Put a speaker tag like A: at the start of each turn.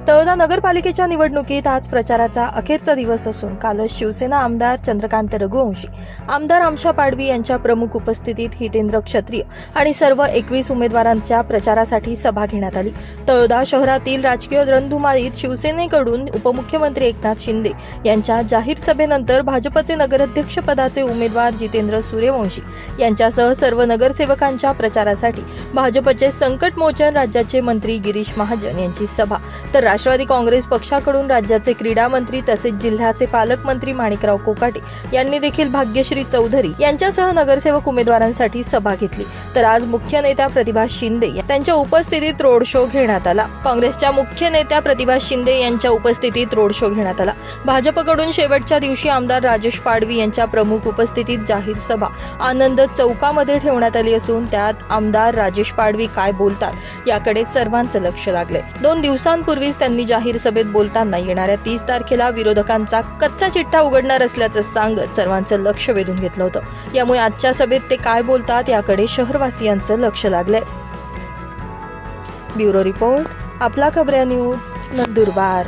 A: तळोदा नगरपालिकेच्या निवडणुकीत आज प्रचाराचा अखेरचा दिवस असून कालच शिवसेना आमदार चंद्रकांत रघुवंशी, आमदार आमशा पाडवी यांच्या प्रमुख उपस्थितीत हितेंद्र क्षत्रिय आणि सर्व 21 उमेदवारांच्या प्रचारासाठी सभा घेण्यात आली। तळोदा शहरातील राजकीय रणधुमाळीत शिवसेनेकडून उपमुख्यमंत्री एकनाथ शिंदे यांच्या जाहीर सभेनंतर भाजपचे नगराध्यक्ष पदाचे उमेदवार जितेंद्र सूर्यवंशी यांच्यासह सर्व नगरसेवकांच्या प्रचारासाठी भाजपचे संकटमोचन राज्याचे मंत्री गिरीश महाजन यांची सभा, तर राष्ट्रवादी काँग्रेस पक्षाकडून राज्याचे क्रीडा मंत्री तसेच जिल्ह्याचे पालकमंत्री माणिकराव कोकाटे यांनी देखील भाग्यश्री चौधरी यांच्यासह नगरसेवक उमेदवारांसाठी सभा घेतली। तर आज मुख्य नेत्या प्रतिभा शिंदे त्यांच्या उपस्थितीत रोड शो घेण्यात आला। काँग्रेसच्या मुख्य नेत्या प्रतिभा शिंदे यांच्या उपस्थितीत रोड शो घेण्यात आला। भाजपकडून शेवटच्या दिवशी आमदार राजेश पाडवी यांच्या प्रमुख उपस्थितीत जाहीर सभा आनंद चौकामध्ये ठेवण्यात आली असून त्यात आमदार राजेश पाडवी काय बोलतात याकडे सर्वांचं लक्ष लागले। 2 दिवसांपूर्वीच त्यांनी जाहीर सभेत बोलताना येणाऱ्या 30 तारखेला विरोधकांचा कच्चा चिठ्ठा उघडणार असल्याचं सांगत सर्वांचं लक्ष वेधून घेतलं होतं। यामुळे आजच्या सभेत ते काय बोलतात याकडे शहरवासियांचं लक्ष लागलंय। ब्युरो रिपोर्ट, आपला खबऱ्या न्यूज, नंदुरबार।